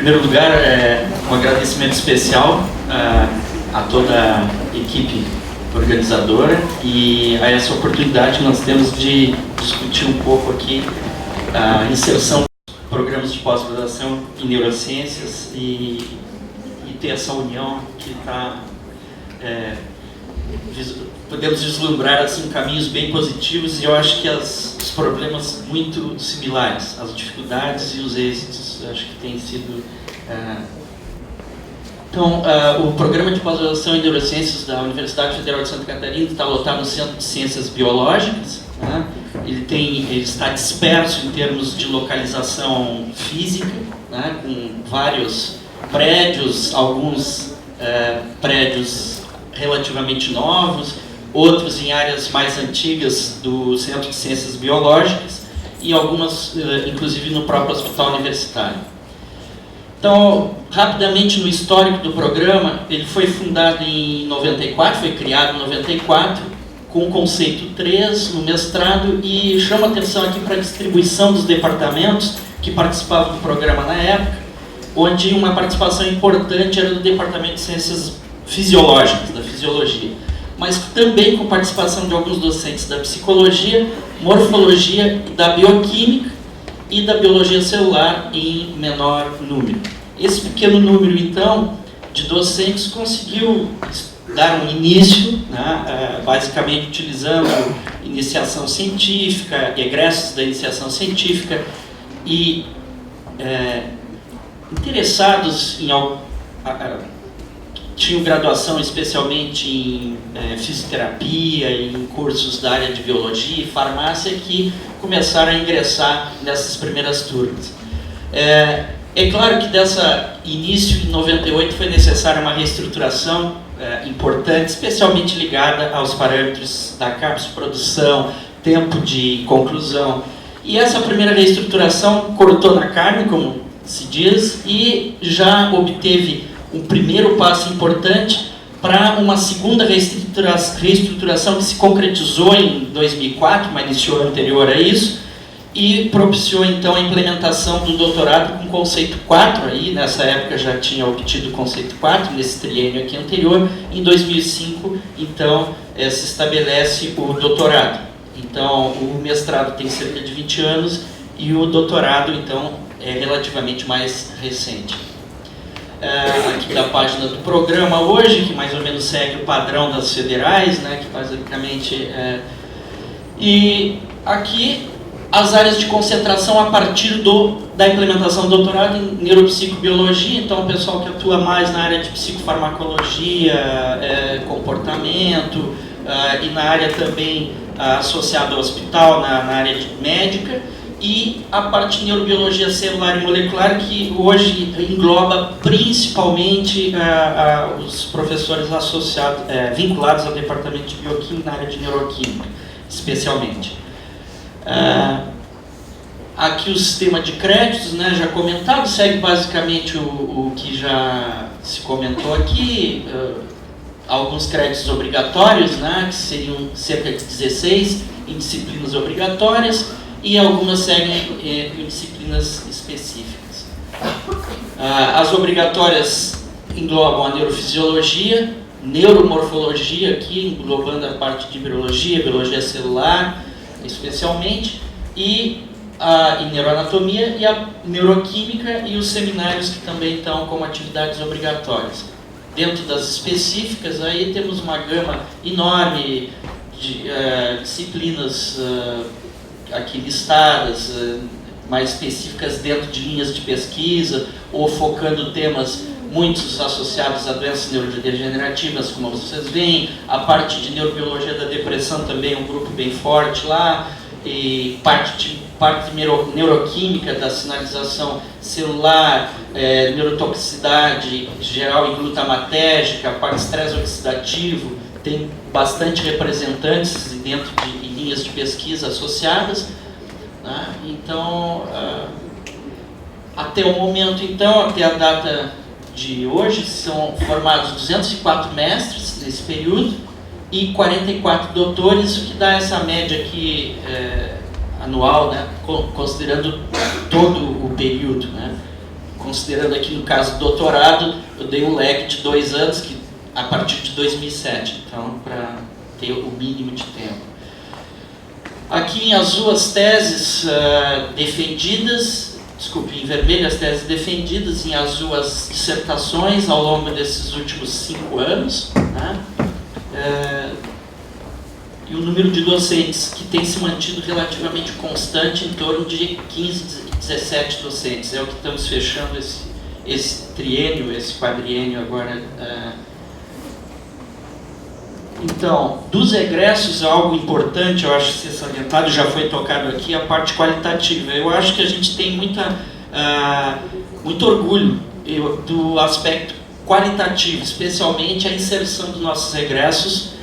primeiro lugar, um agradecimento especial a toda a equipe organizadora e a essa oportunidade que nós temos de discutir um pouco aqui a inserção dos programas de pós-graduação em neurociências e ter essa união que está... podemos vislumbrar assim, caminhos bem positivos, e eu acho que os problemas muito similares, as dificuldades e os êxitos, acho que tem sido... Então, o programa de pós-graduação em neurociências da Universidade Federal de Santa Catarina está lotado no Centro de Ciências Biológicas, né? Ele está disperso em termos de localização física, né? Com vários prédios, alguns prédios relativamente novos, outros em áreas mais antigas do Centro de Ciências Biológicas e algumas, inclusive, no próprio hospital universitário. Então, rapidamente no histórico do programa, ele foi fundado em 94, foi criado em 94, com o conceito 3 no mestrado, e chama atenção aqui para a distribuição dos departamentos que participavam do programa na época, onde uma participação importante era do Departamento de Ciências Fisiológicas, da Fisiologia, mas também com participação de alguns docentes da Psicologia, Morfologia, da Bioquímica e da Biologia Celular em menor número. Esse pequeno número, então, de docentes conseguiu dar um início, né, basicamente utilizando iniciação científica, egressos da iniciação científica e interessados em tinham graduação especialmente em fisioterapia, em cursos da área de biologia e farmácia, que começaram a ingressar nessas primeiras turmas. É claro que dessa início, em 98, foi necessária uma reestruturação importante, especialmente ligada aos parâmetros da CAPES, produção, tempo de conclusão. E essa primeira reestruturação cortou na carne, como se diz, e já obteve um primeiro passo importante para uma segunda reestruturação que se concretizou em 2004, mas iniciou anterior a isso, e propiciou então a implementação do doutorado com conceito 4, aí nessa época já tinha obtido o conceito 4, nesse triênio aqui anterior. Em 2005, então, se estabelece o doutorado. Então, o mestrado tem cerca de 20 anos e o doutorado, então, é relativamente mais recente. Aqui da página do programa hoje, que mais ou menos segue o padrão das federais, né, que basicamente e aqui as áreas de concentração a partir da implementação do doutorado em neuropsicobiologia. Então, o pessoal que atua mais na área de psicofarmacologia, comportamento, e na área também associada ao hospital, na área médica, e a parte de neurobiologia celular e molecular, que hoje engloba principalmente os professores associados, vinculados ao departamento de bioquímica, na área de neuroquímica, especialmente. Aqui o sistema de créditos, né, já comentado, segue basicamente o que já se comentou aqui, alguns créditos obrigatórios, né, que seriam cerca de 16 em disciplinas obrigatórias, e algumas seguem em disciplinas específicas. As obrigatórias englobam a neurofisiologia, neuromorfologia, aqui englobando a parte de biologia, biologia celular, especialmente, e neuroanatomia, e a neuroquímica, e os seminários que também estão como atividades obrigatórias. Dentro das específicas, aí temos uma gama enorme de disciplinas aqui listadas, mais específicas dentro de linhas de pesquisa, ou focando temas muitos associados a doenças neurodegenerativas, como vocês veem. A parte de neurobiologia da depressão também é um grupo bem forte lá, e parte de neuroquímica da sinalização celular, neurotoxicidade geral e glutamatérgica, a parte de estresse oxidativo, tem bastante representantes dentro de linhas de pesquisa associadas, né? Então, até o momento, então, até a data de hoje, são formados 204 mestres nesse período e 44 doutores, o que dá essa média aqui anual, né, considerando todo o período, né, considerando aqui no caso doutorado, eu dei um lag de 2 anos, que, a partir de 2007, então para ter o mínimo de tempo. Aqui em azul as teses defendidas, desculpe, em vermelho as teses defendidas, em azul as dissertações ao longo desses últimos 5 anos, né? E o número de docentes que tem se mantido relativamente constante, em torno de 15, 17 docentes. É o que estamos fechando esse triênio, esse quadriênio agora. Então, dos egressos, algo importante, eu acho que ser salientado, já foi tocado aqui, a parte qualitativa. Eu acho que a gente tem muito orgulho do aspecto qualitativo, especialmente a inserção dos nossos egressos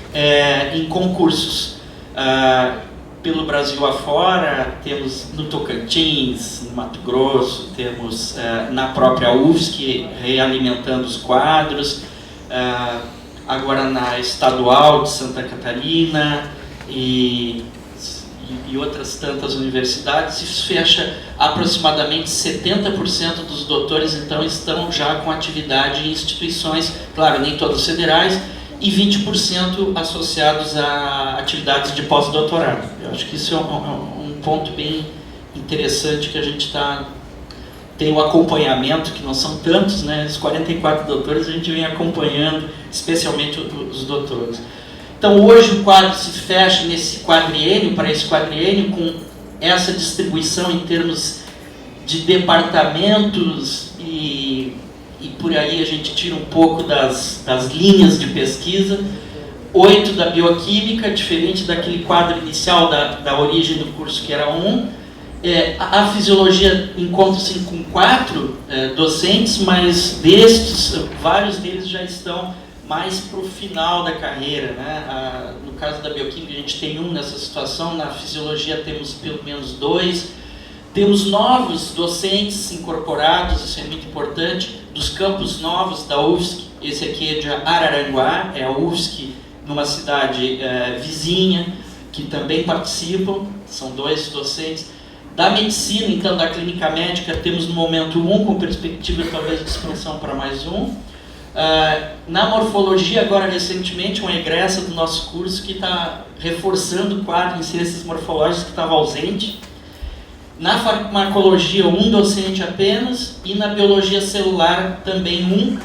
em concursos. Pelo Brasil afora, temos no Tocantins, no Mato Grosso, temos na própria UFSC realimentando os quadros, agora na Estadual de Santa Catarina e outras tantas universidades. Isso fecha aproximadamente 70% dos doutores, então estão já com atividade em instituições, claro, nem todas federais, e 20% associados a atividades de pós-doutorado. Eu acho que isso é um ponto bem interessante, que a gente tem um acompanhamento, que não são tantos, né? Os 44 doutores a gente vem acompanhando, especialmente os doutores. Então hoje o quadro se fecha nesse quadriênio, para esse quadriênio, com essa distribuição em termos de departamentos e por aí a gente tira um pouco das linhas de pesquisa. 8 da bioquímica, diferente daquele quadro inicial da origem do curso, que era 1. A fisiologia encontra-se com 4 docentes, mas destes, vários deles já estão mais para o final da carreira, né? No caso da bioquímica a gente tem 1 nessa situação, na fisiologia temos pelo menos 2. Temos novos docentes incorporados, isso é muito importante, dos campos novos da UFSC. Esse aqui é de Araranguá, é a UFSC numa cidade vizinha, que também participam, são 2 docentes. Da medicina, então, da clínica médica, temos no momento 1, com perspectiva talvez de expansão para mais 1. Na morfologia, agora recentemente, uma egressa do nosso curso que está reforçando o quadro em ciências morfológicas que estava ausente. Na farmacologia, 1 docente apenas, e na biologia celular também 1,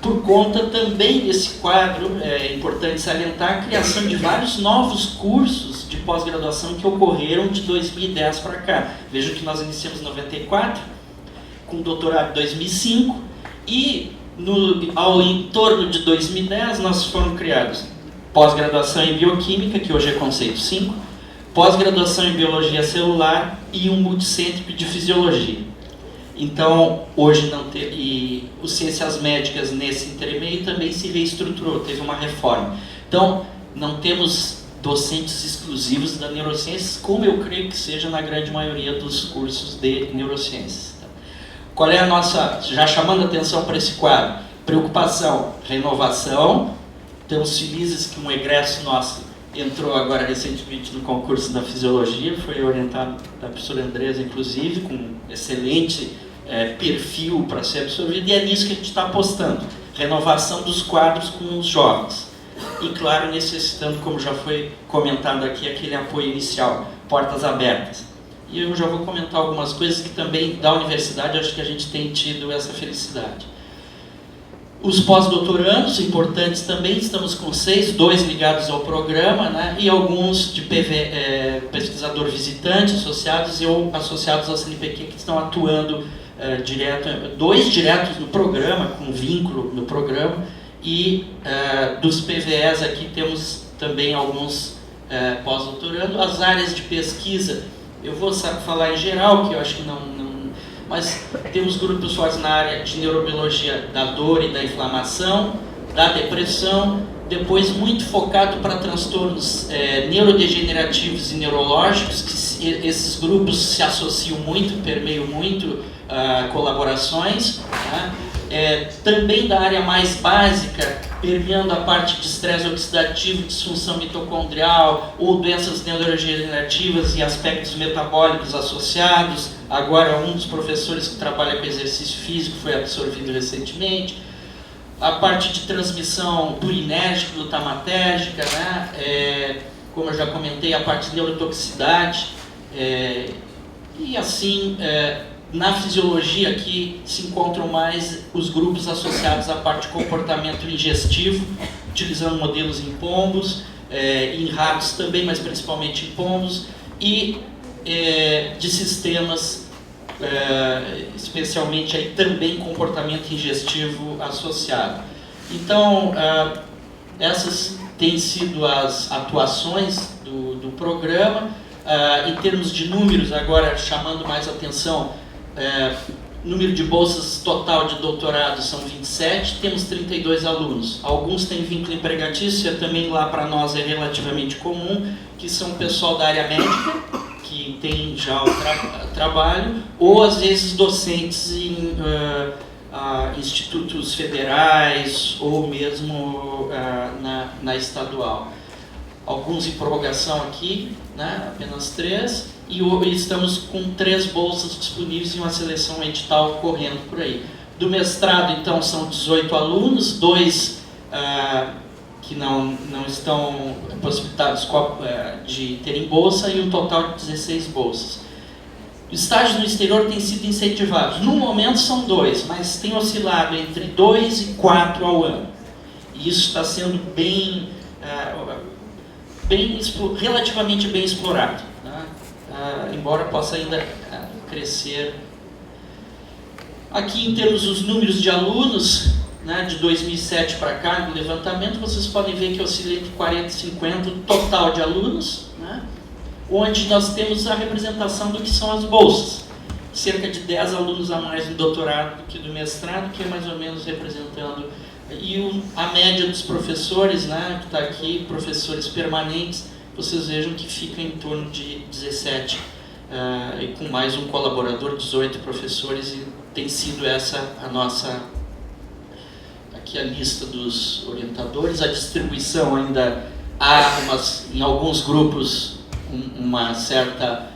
por conta também desse quadro. É importante salientar a criação de vários novos cursos de pós-graduação que ocorreram de 2010 para cá. Vejam que nós iniciamos em 94, com doutorado em 2005, e em torno de 2010 nós foram criados pós-graduação em bioquímica, que hoje é conceito 5, pós-graduação em biologia celular e um multicêntrico de fisiologia. Então, hoje não tem, e os ciências médicas nesse intermeio também se reestruturou, teve uma reforma. Então, não temos docentes exclusivos da neurociências, como eu creio que seja na grande maioria dos cursos de neurociências. Qual é a nossa, já chamando a atenção para esse quadro? Preocupação, renovação. Estamos felizes que um egresso nosso entrou agora recentemente no concurso da fisiologia, foi orientado da professora Andresa, inclusive, com excelente perfil para ser absorvido, e é nisso que a gente está apostando, renovação dos quadros com os jovens. E, claro, necessitando, como já foi comentado aqui, aquele apoio inicial, portas abertas. E eu já vou comentar algumas coisas que também, da universidade, acho que a gente tem tido essa felicidade. Os pós-doutorandos, importantes também, estamos com 6, 2 ligados ao programa, né, e alguns de pesquisador visitante, associados ou associados ao CNPq, que estão atuando direto, 2 diretos no programa, com vínculo no programa, e dos PVEs aqui temos também alguns pós-doutorandos. As áreas de pesquisa, eu vou falar em geral, que eu acho que não, mas temos grupos fortes na área de neurobiologia da dor e da inflamação, da depressão, depois muito focado para transtornos neurodegenerativos e neurológicos, que esses grupos se associam muito, permeiam muito colaborações, né? também da área mais básica, permeando a parte de estresse oxidativo, disfunção mitocondrial ou doenças neurodegenerativas e aspectos metabólicos associados. Agora, um dos professores que trabalha com exercício físico foi absorvido recentemente. A parte de transmissão purinérgica, glutamatérgica, né? Como eu já comentei, a parte de neurotoxicidade. E assim, na fisiologia aqui se encontram mais os grupos associados à parte de comportamento ingestivo, utilizando modelos em pombos, em ratos também, mas principalmente em pombos, e de sistemas, especialmente aí também comportamento ingestivo associado. Então, essas têm sido as atuações do programa. Em termos de números, agora chamando mais atenção, número de bolsas total de doutorado são 27, temos 32 alunos. Alguns têm vínculo empregatício, também lá para nós é relativamente comum, que são o pessoal da área médica, que tem já o trabalho, ou às vezes docentes em institutos federais ou mesmo na estadual. Alguns em prorrogação aqui, né, apenas 3, e estamos com 3 bolsas disponíveis e uma seleção edital correndo por aí. Do mestrado, então, são 18 alunos, 2 que não estão possibilitados de terem bolsa e um total de 16 bolsas. Estágios no exterior têm sido incentivados. No momento são 2, mas tem oscilado entre 2 e 4 ao ano. E isso está sendo relativamente bem explorado, né? Embora possa ainda crescer. Aqui, em termos dos números de alunos, né, de 2007 para cá, do levantamento, vocês podem ver que oscila entre 40 e 50 o total de alunos, né, onde nós temos a representação do que são as bolsas. Cerca de 10 alunos a mais no doutorado do que do mestrado, que é mais ou menos representando. E a média dos professores, né, que está aqui, professores permanentes, vocês vejam que fica em torno de 17, e com mais um colaborador, 18 professores, e tem sido essa a nossa, aqui a lista dos orientadores. A distribuição ainda há, em alguns grupos, uma certa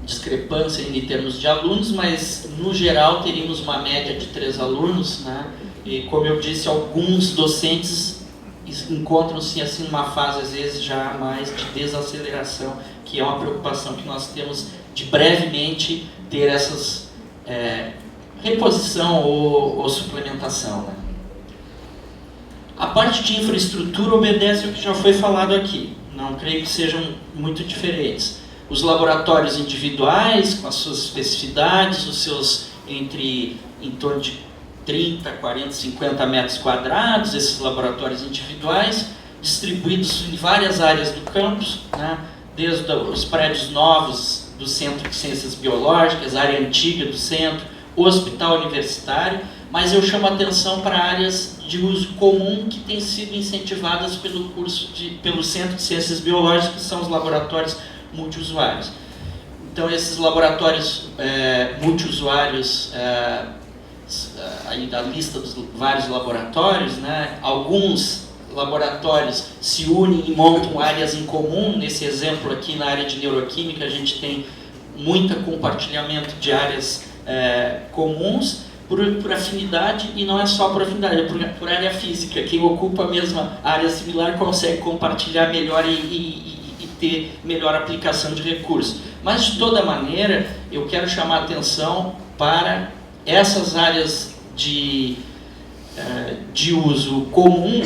discrepância em termos de alunos, mas no geral teríamos uma média de 3 alunos, né? E como eu disse, alguns docentes encontram-se assim numa fase às vezes já mais de desaceleração, que é uma preocupação que nós temos de brevemente ter essas reposição ou suplementação, né? A parte de infraestrutura obedece ao que já foi falado aqui, não creio que sejam muito diferentes. Os laboratórios individuais, com as suas especificidades, os seus em torno de 30, 40, 50 metros quadrados, esses laboratórios individuais, distribuídos em várias áreas do campus, né, desde os prédios novos do Centro de Ciências Biológicas, a área antiga do centro, o hospital universitário, mas eu chamo a atenção para áreas de uso comum que têm sido incentivadas pelo Centro de Ciências Biológicas, que são os laboratórios multiusuários. Então, esses laboratórios multiusuários, aí da lista dos vários laboratórios, né, alguns laboratórios se unem e montam áreas em comum. Nesse exemplo aqui, na área de neuroquímica, a gente tem muito compartilhamento de áreas comuns por afinidade, e não é só por afinidade, é por área física. Quem ocupa a mesma área similar consegue compartilhar melhor e ter melhor aplicação de recursos. Mas, de toda maneira, eu quero chamar a atenção para essas áreas de uso comum,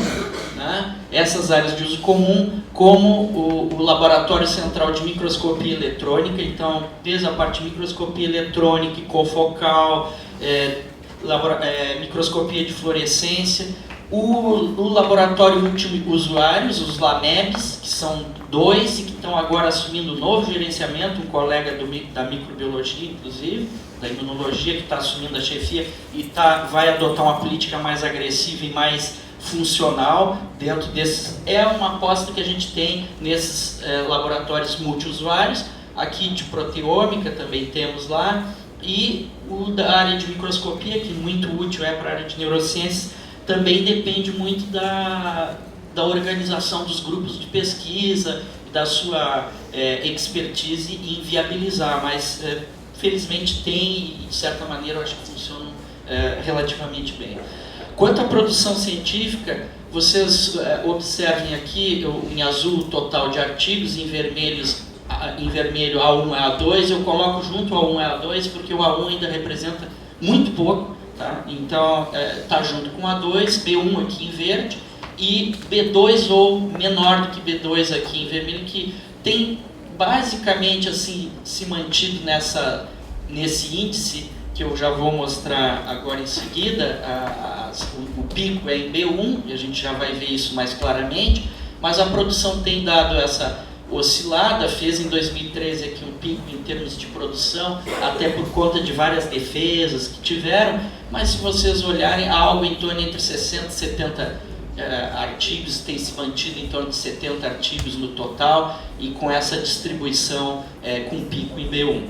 né? Essas áreas de uso comum, como o Laboratório Central de Microscopia Eletrônica, então, desde a parte de microscopia eletrônica, confocal, microscopia de fluorescência, o Laboratório Multiusuários, os LAMEBs, que são 2 e que estão agora assumindo um novo gerenciamento, um colega da microbiologia, inclusive, da imunologia, que está assumindo a chefia e vai adotar uma política mais agressiva e mais funcional dentro desses. É uma aposta que a gente tem nesses laboratórios multiusuários. Aqui de proteômica também temos lá, E o da área de microscopia, que muito útil para a área de neurociências, também depende muito da organização dos grupos de pesquisa, da sua expertise em viabilizar, mas felizmente tem, e de certa maneira eu acho que funcionam relativamente bem. Quanto à produção científica, vocês observem aqui em azul o total de artigos, em vermelho A1 e A2, eu coloco junto A1 e A2 porque o A1 ainda representa muito pouco, tá? Então está junto com A2, B1 aqui em verde e B2 ou menor do que B2 aqui em vermelho, que tem basicamente assim se mantido nesse índice que eu já vou mostrar agora em seguida. O pico é em B1, e a gente já vai ver isso mais claramente, mas a produção tem dado essa oscilada, fez em 2013 aqui um pico em termos de produção, até por conta de várias defesas que tiveram, mas se vocês olharem, algo em torno entre 60 e 70 artigos, tem se mantido em torno de 70 artigos no total, e com essa distribuição com pico em B1.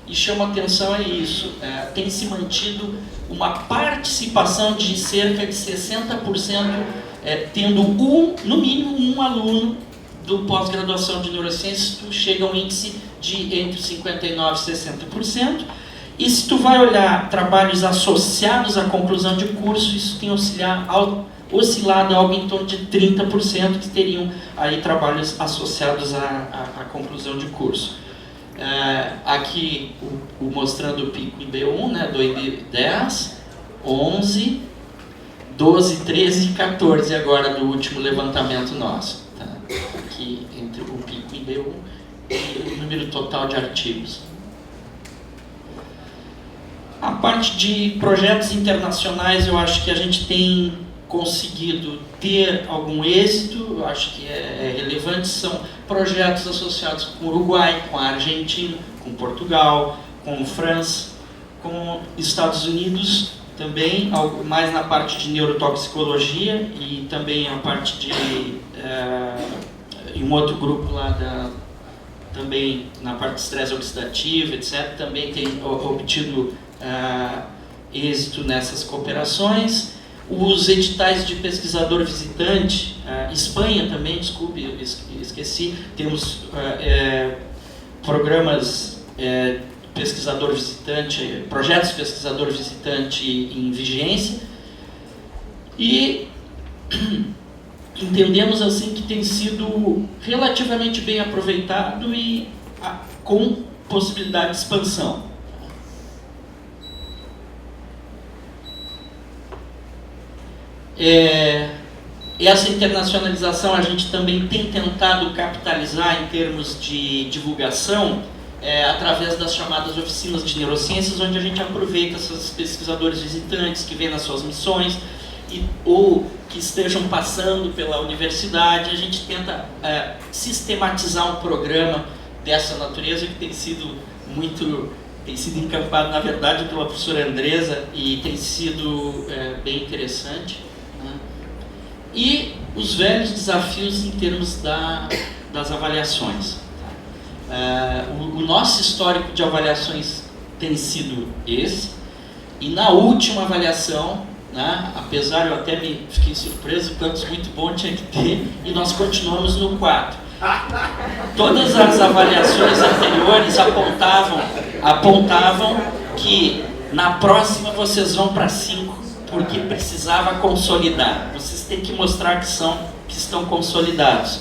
E chama atenção isso, tem se mantido uma participação de cerca de 60%, tendo no mínimo um aluno do pós-graduação de neurociências, tu chega a um índice de entre 59% e 60%, e se tu vai olhar trabalhos associados à conclusão de curso, isso tem oscilado algo em torno de 30%, que teriam aí trabalhos associados à conclusão de curso. Aqui mostrando o pico em B1, né, do IB10, 11, 12, 13 e 14 agora do último levantamento nosso. Tá? Aqui entre o pico em B1 e o número total de artigos. A parte de projetos internacionais, eu acho que a gente tem conseguido ter algum êxito, eu acho que é relevante, são projetos associados com o Uruguai, com a Argentina, com Portugal, com França, com Estados Unidos também, mais na parte de neurotoxicologia e também a parte de em um outro grupo lá também na parte de estresse oxidativo, etc., também tem obtido êxito nessas cooperações. Os editais de pesquisador visitante, Espanha também, desculpe, eu esqueci, temos programas pesquisador visitante, projetos pesquisador visitante em vigência, e entendemos assim que tem sido relativamente bem aproveitado e com possibilidade de expansão. Essa internacionalização a gente também tem tentado capitalizar em termos de divulgação através das chamadas oficinas de neurociências, onde a gente aproveita esses pesquisadores visitantes que vêm nas suas missões ou que estejam passando pela universidade. A gente tenta sistematizar um programa dessa natureza que tem sido encampado, na verdade, pela professora Andresa, e tem sido bem interessante. E os velhos desafios em termos das avaliações. O nosso histórico de avaliações tem sido esse, e na última avaliação, né, apesar eu até fiquei surpreso, quantos muito bom tinha que ter, e nós continuamos no 4. Todas as avaliações anteriores apontavam que na próxima vocês vão para 5, porque precisava consolidar. Vocês têm que mostrar que estão consolidados.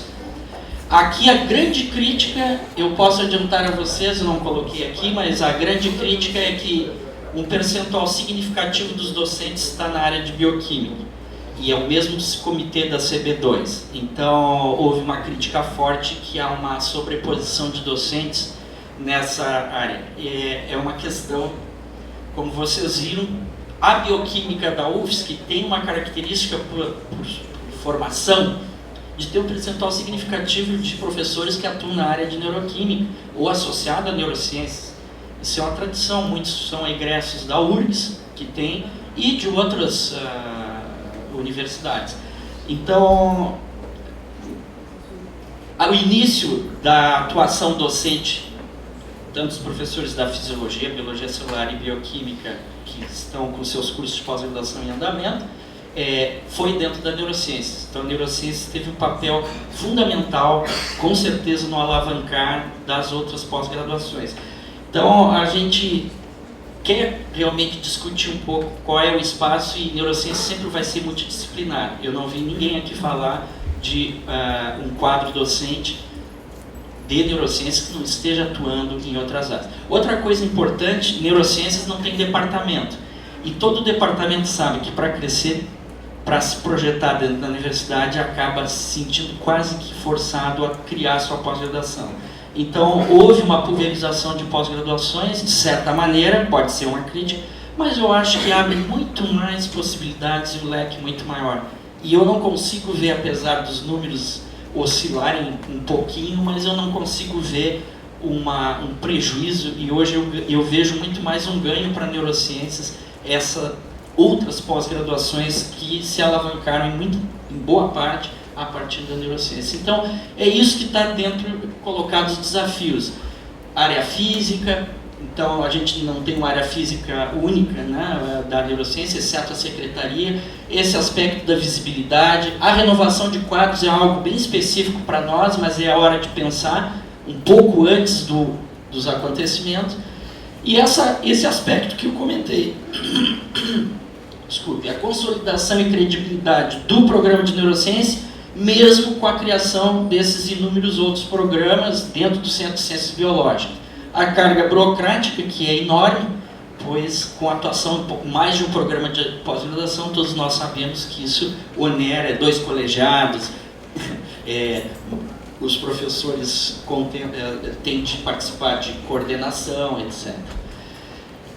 Aqui a grande crítica, eu posso adiantar a vocês, eu não coloquei aqui, mas a grande crítica é que um percentual significativo dos docentes está na área de bioquímica. E é o mesmo comitê da CB2. Então houve uma crítica forte que há uma sobreposição de docentes nessa área. É uma questão, como vocês viram, a bioquímica da UFSC tem uma característica por formação de ter um percentual significativo de professores que atuam na área de neuroquímica ou associado a neurociências. Isso é uma tradição, muitos são egressos da URGS, que tem, e de outras universidades. Então, ao início da atuação docente tanto os professores da fisiologia, biologia celular e bioquímica, que estão com seus cursos de pós-graduação em andamento, foi dentro da neurociências. Então, a neurociências teve um papel fundamental, com certeza, no alavancar das outras pós-graduações. Então, a gente quer realmente discutir um pouco qual é o espaço, e neurociência sempre vai ser multidisciplinar. Eu não vi ninguém aqui falar de um quadro docente de neurociências que não esteja atuando em outras áreas. Outra coisa importante, neurociências não tem departamento. E todo departamento sabe que para crescer, para se projetar dentro da universidade, acaba se sentindo quase que forçado a criar sua pós-graduação. Então, houve uma pulverização de pós-graduações, de certa maneira, pode ser uma crítica, mas eu acho que abre muito mais possibilidades e um leque muito maior. E eu não consigo ver, apesar dos números oscilarem um pouquinho, mas eu não consigo ver um prejuízo, e hoje eu vejo muito mais um ganho para neurociências, outras pós-graduações que se alavancaram em boa parte a partir da neurociência. Então, é isso que está colocado os desafios. Área física, então a gente não tem uma área física única, né, da neurociência, exceto a secretaria. Esse aspecto da visibilidade, a renovação de quadros é algo bem específico para nós, mas é a hora de pensar um pouco antes dos acontecimentos. E esse aspecto que eu comentei, desculpe, a consolidação e credibilidade do programa de neurociência, mesmo com a criação desses inúmeros outros programas dentro do Centro de Ciências Biológicas. A carga burocrática, que é enorme, pois com a atuação mais de um programa de pós-graduação, todos nós sabemos que isso onera 2 colegiados, os professores têm de participar de coordenação, etc.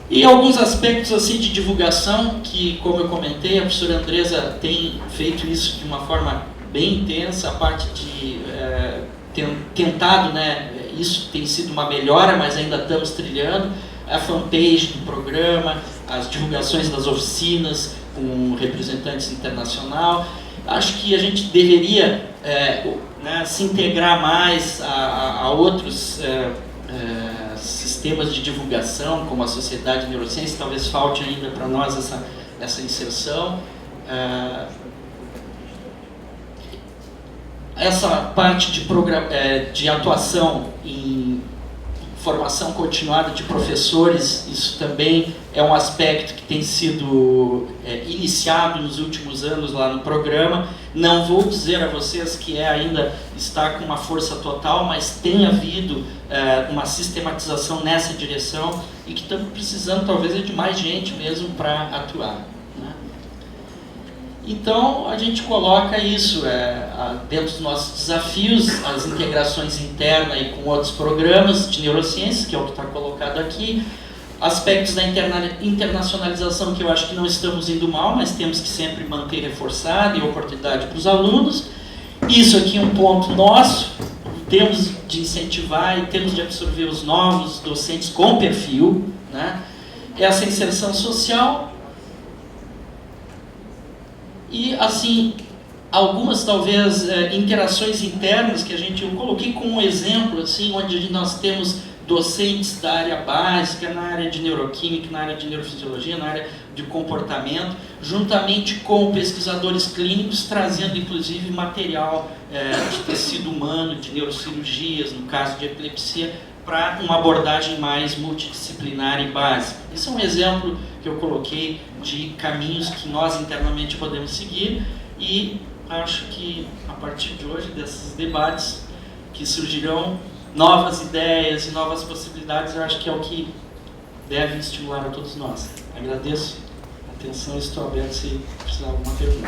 E alguns aspectos assim de divulgação, que, como eu comentei, a professora Andresa tem feito isso de uma forma bem intensa, a parte de tentado, né, isso tem sido uma melhora, mas ainda estamos trilhando, a fanpage do programa, as divulgações das oficinas com representantes internacionais. Acho que a gente deveria se integrar mais a outros sistemas de divulgação, como a Sociedade de Neurociência. Talvez falte ainda para nós essa inserção. Essa parte de atuação em formação continuada de professores, isso também é um aspecto que tem sido iniciado nos últimos anos lá no programa. Não vou dizer a vocês que ainda está com uma força total, mas tem havido uma sistematização nessa direção, e que estamos precisando talvez de mais gente mesmo para atuar, né? Então, a gente coloca isso dentro dos nossos desafios, as integrações internas e com outros programas de neurociências, que é o que está colocado aqui. Aspectos da internacionalização, que eu acho que não estamos indo mal, mas temos que sempre manter reforçado, e oportunidade para os alunos. Isso aqui é um ponto nosso, temos de incentivar e temos de absorver os novos docentes com perfil, né? Essa inserção social. E, assim, algumas, talvez, interações internas que eu coloquei como um exemplo, assim, onde nós temos docentes da área básica, na área de neuroquímica, na área de neurofisiologia, na área de comportamento, juntamente com pesquisadores clínicos, trazendo, inclusive, material de tecido humano, de neurocirurgias, no caso de epilepsia, para uma abordagem mais multidisciplinar e básica. Isso é um exemplo que eu coloquei de caminhos que nós internamente podemos seguir, e acho que a partir de hoje, desses debates que surgirão, novas ideias e novas possibilidades, eu acho que é o que deve estimular a todos nós. Agradeço a atenção e estou aberto se precisar de alguma pergunta.